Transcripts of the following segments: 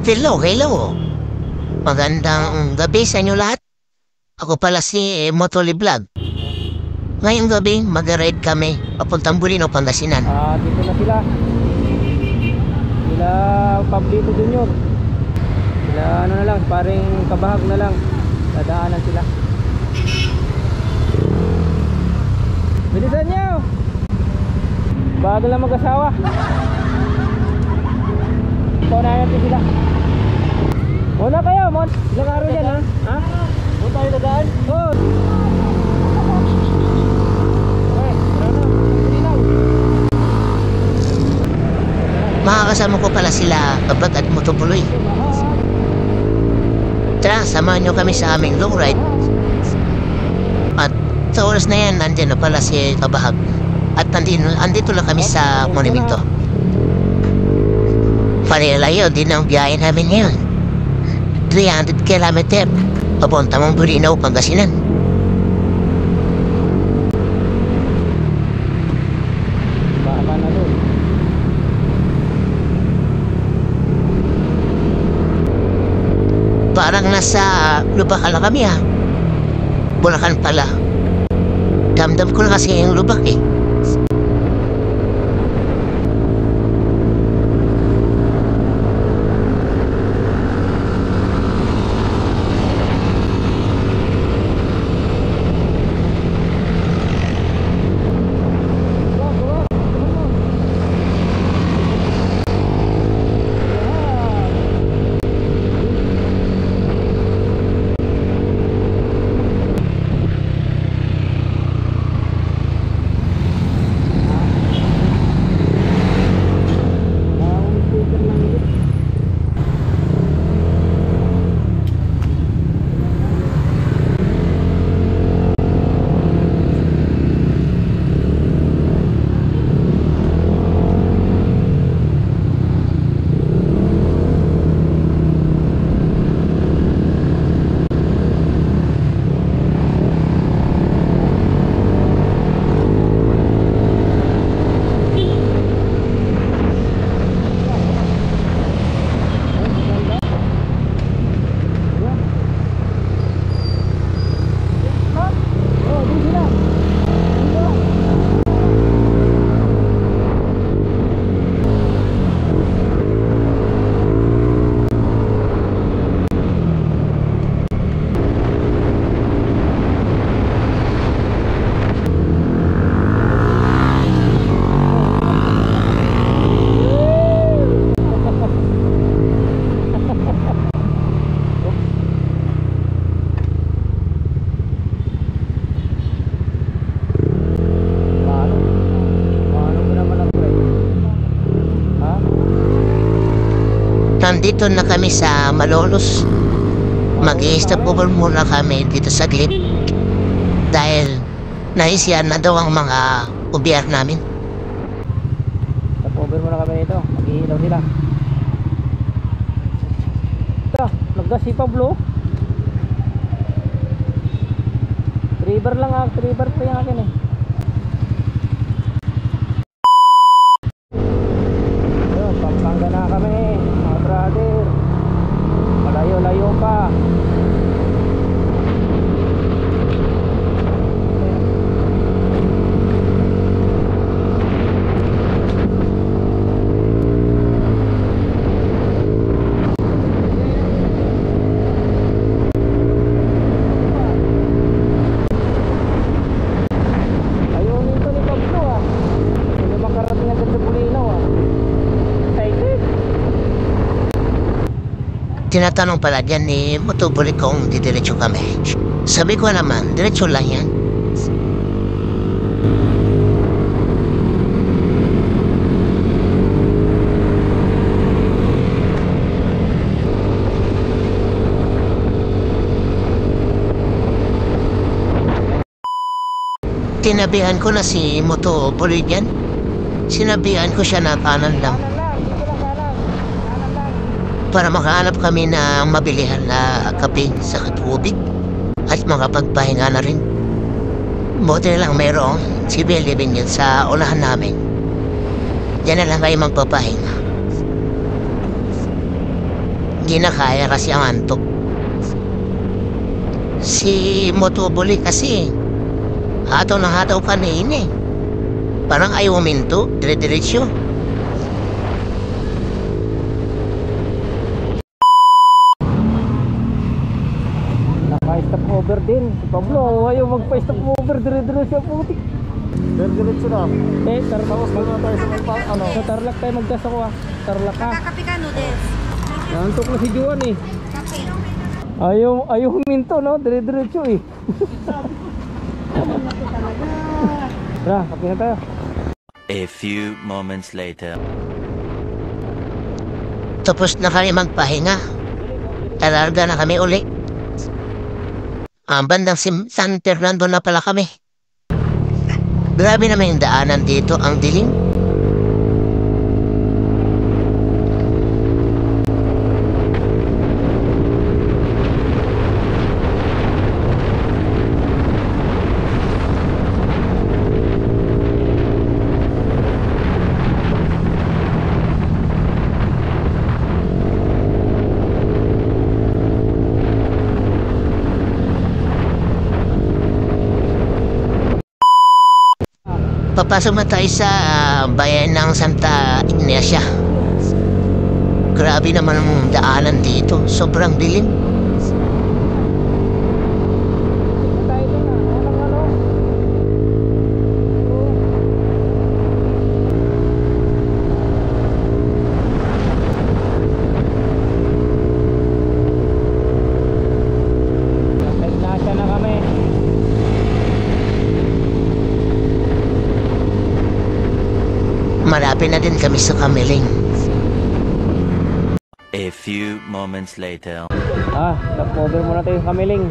Hello, hello. Magandang gabi sa inyo lahat. Ako pala si Motoli Vlog. Ngayong gabi, mag-ride kami papuntang Bulino, Pangasinan. Dito na sila. Sila Pablito Junior. Sila ano na lang, paring kabahag na lang. Dadaanan sila. Bilisan nyo! Bago lang mag-asawa. Paunahan natin sila. Muna kayo, ilang araw yan ha? Ha? Muna tayo dadaan? Oo. Makakasama ko pala sila Kabag at Motopuloy. Tara, samahan nyo kami sa aming long ride. At sa oras na yan, nandyan na pala si Kabahag. At andito lang kami sa monumento. Panilayo din ang biyahe namin ngayon. 300 km papunta mong Bulino, Pangasinan. Baka na doon. Parang nasa lubak lang kami ha. Bulacan pala. Damdam ko na kasi yung lubak eh. Nandito na kami sa Malolos. Mag-i-stop over muna kami dito sa glit. Dahil naisiyan na daw ang mga ubiar namin. Stop over muna kami dito. Mag-iilaw sila. Ito, naggas si Pablo. Driver lang ako. Driver pa yung akin eh. Pampanga na kami, mga brother. Malayo-layo pa. Ayun ito ni Pablo ah. Hindi makarating agad sa Bulinaw ah. Tinatanong pala dyan ni Motopuloy kung didiretso kami. Sabi ko naman, diretso lang yan. Tinabihan ko na si Motopuloy dyan. Sinabihan ko siya na kanan lang. Para makahanap kami ng mabilihan na kape sa tubig at makapagpahinga na rin. Buti na lang mayroong 7-Eleven yun sa unahan namin. Diyan na lang kayo magpapahinga. hindi na kaya kasi ang antok. Si Motoboli kasi, hataw na hataw kanina eh. Parang ayaw huminto, dire-diretsyo. Naka-stop over din. Si Pablo, ayaw magpa-stop over. Dire-diretso ang putik. Diretso na. Tapos Muna tayo sa may ano. sa Tarlac tayo magdas ako ah. Tarlac ka. Kakape ka, noodles. Nantok na si Juan eh. Kape. Ayaw huminto no, dire-diretso eh. Tara, kape na tayo. A few moments later. Tapos na kami magpahinga. Talarga na kami uli. Bandang San Fernando na pala kami. Grabe naman yung daanan dito, ang dilim. Papasok na tayo sa bayan ng Santa Ignacia. Grabe naman ang daanan dito. Sobrang dilim. Tayo doon ah. Anong ano? Nasa na kami. Malapit na din kami sa Kamiling. A few moments later. Stop over muna tayo sa Kamiling.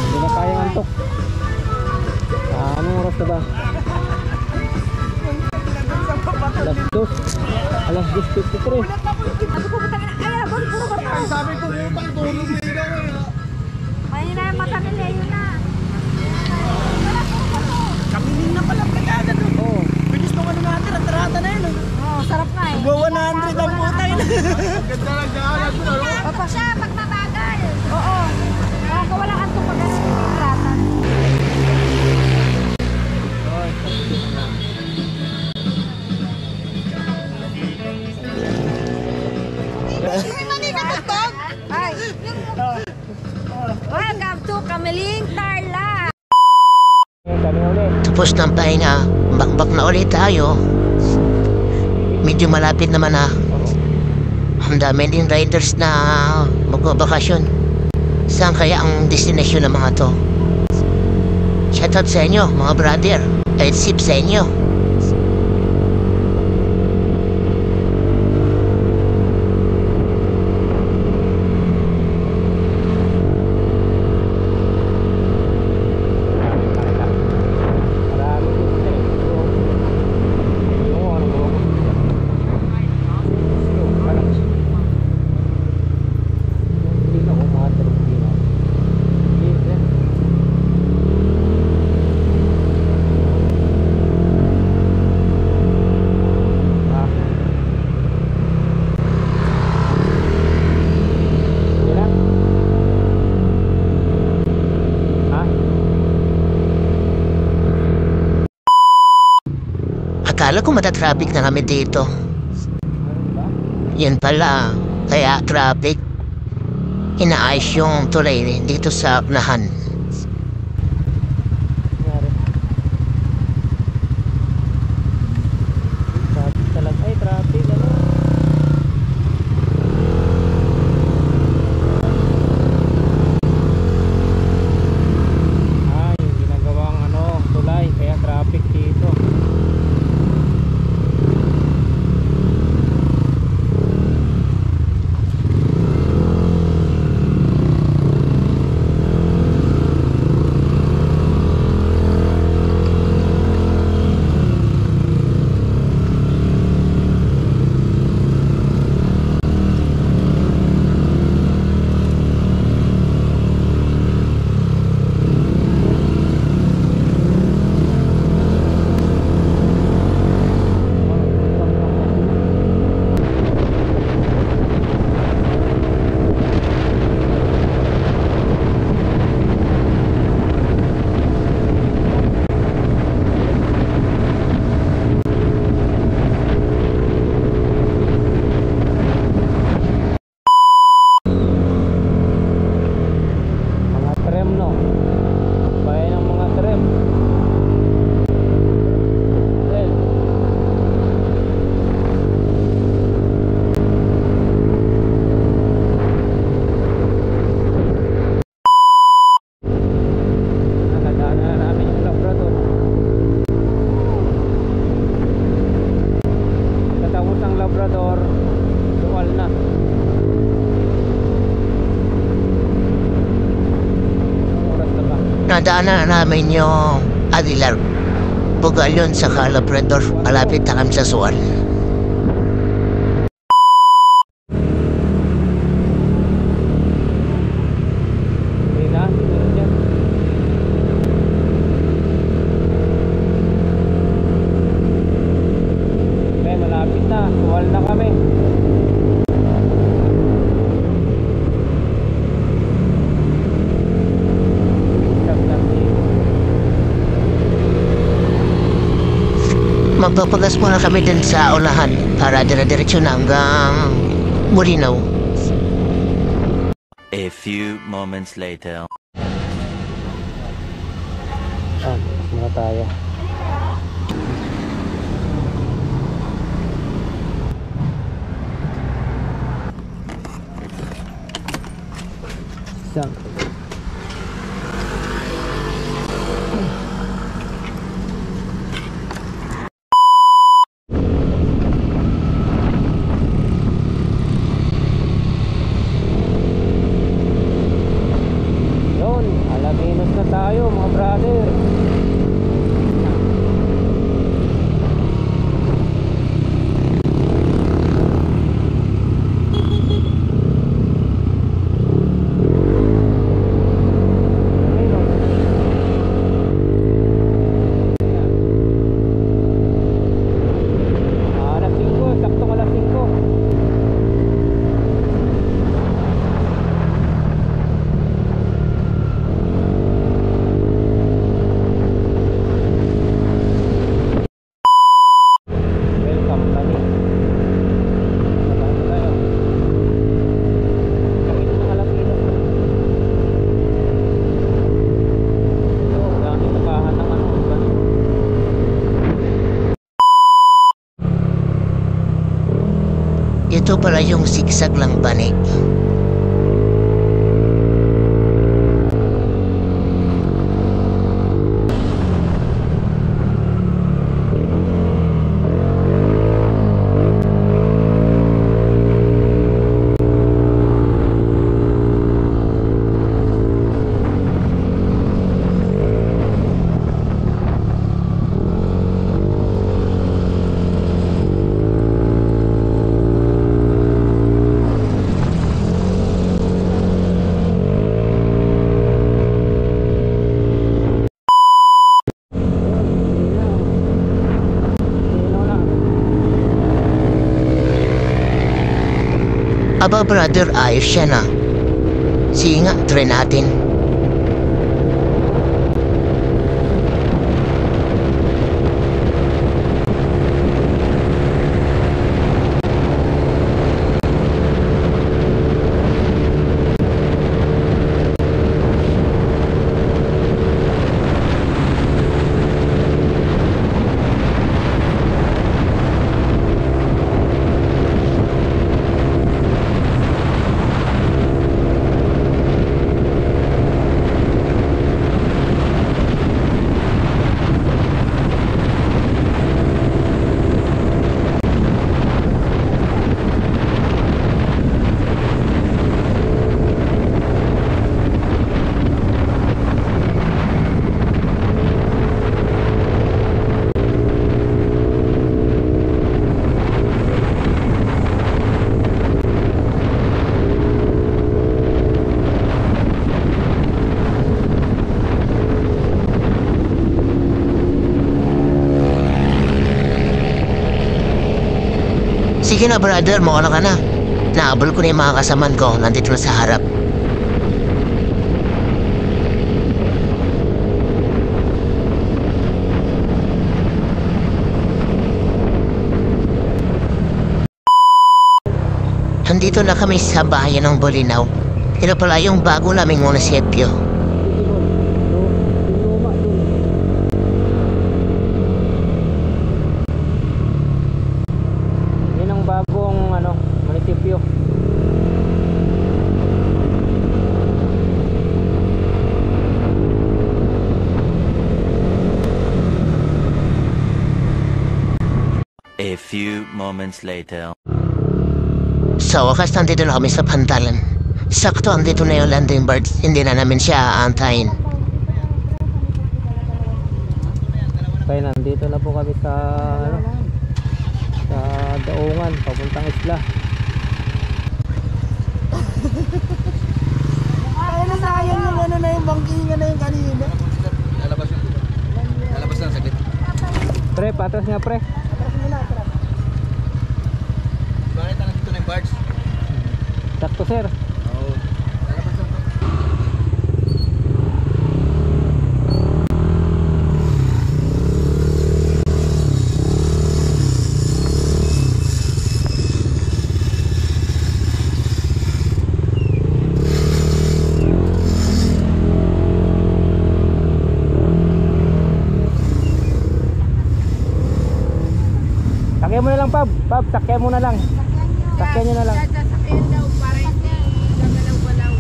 Hindi na kayang antok. Anong oras na ba? Alas 2. Alas 2:53. Sabi ko, butang ina. Ay, abang, puro bata. Sabi ko utang tulog na ikaw eh. Mahina yung mata nila, yun na. Kamiling na pala pagkada doon. Oo. Bilis nung ano natin, ratarata na yun. Oo, sarap nga eh. Go 100 ang putay na. Ganda lang daanan doon ano? Papa siya, pag mabagal. Oo. Kung walang antok pag ganun yung ratan. Ay. Welcome to Kamiling Tarlac. Kami ulit. Tapos ng pahinga, bakbak na ulit tayo. Medyo malapit naman na. Ang dami din riders na magbabakasyon. Saan kaya ang destination ng mga to? Shoutout sa inyo, mga brother. Kahit sip sa inyo. Akala ko matatraffic na kami dito. Yan pala, kaya traffic. Inaayos yung tulay dito sa unahan. Traffic talaga. Ay, traffic. Ano? Yung ginagawang tulay. Kaya traffic dito. Dadaanan namin yung Aguilar. Pugalyon sa Labrador. Malapit na kami sa Sual. Hindi na, meron dyan. Okay, malapit na. Suwal na kami. Magpapagas muna kami din sa unahan para dire-diretso na hanggang Molinaw. A few moments later. Muna tayo. Isang. Yun, Alaminos na tayo mga brother. Alas 5, saktong alas 5. Welcome kami. Saan tayo? Kami ng Alaminos. Ito, dami nakahan ng ano. Ito pala yung sigsag lang bani. Aba brother, ayos siya na. Sige nga, try natin. Sige na brother, mauna ka na. Naabol ko na yung mga kasaman ko, nandito na sa harap. Nandito na kami sa bayan ng Molinaw. Ito pala yung bago naming munisipyo. Yan ang bagong munisipyo. A few moments later. Sa wakas, nandito na kami sa Pantalan. Sakto, andito na yung landing birds. Hindi na namin siya aantayin. Okay, nandito na po kami sa ano, sa Daungan, papuntang Isla. Ay, nasayang yung ano na yung bangkingan na yung kanina. Lalabas lang saglit. Pre, patras nga pre. Bakit ang dito na yung barge? Sakto sir. Oo. Lalabas lang. Sakyan mo na lang Pab. Pab, sakyan mo na lang. Sakyan nyo na lang. Sasakyan daw para hindi gagalaw-galaw.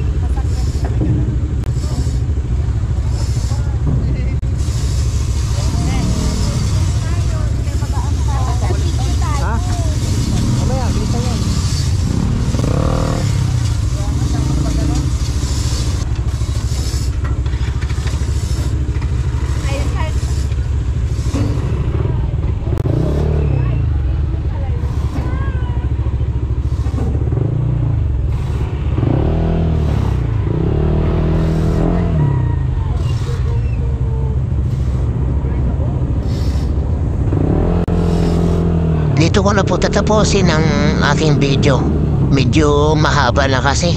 Ha? Mamaya, bilisan yan. Dito ko na po tatapusin ang aking video. Medyo mahaba na kasi.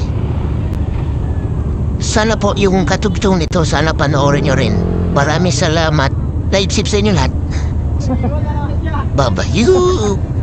Sana po yung katugtong nito, sana panoorin nyo rin. Maraming salamat. Live sip sa inyo lahat. Bye-bye.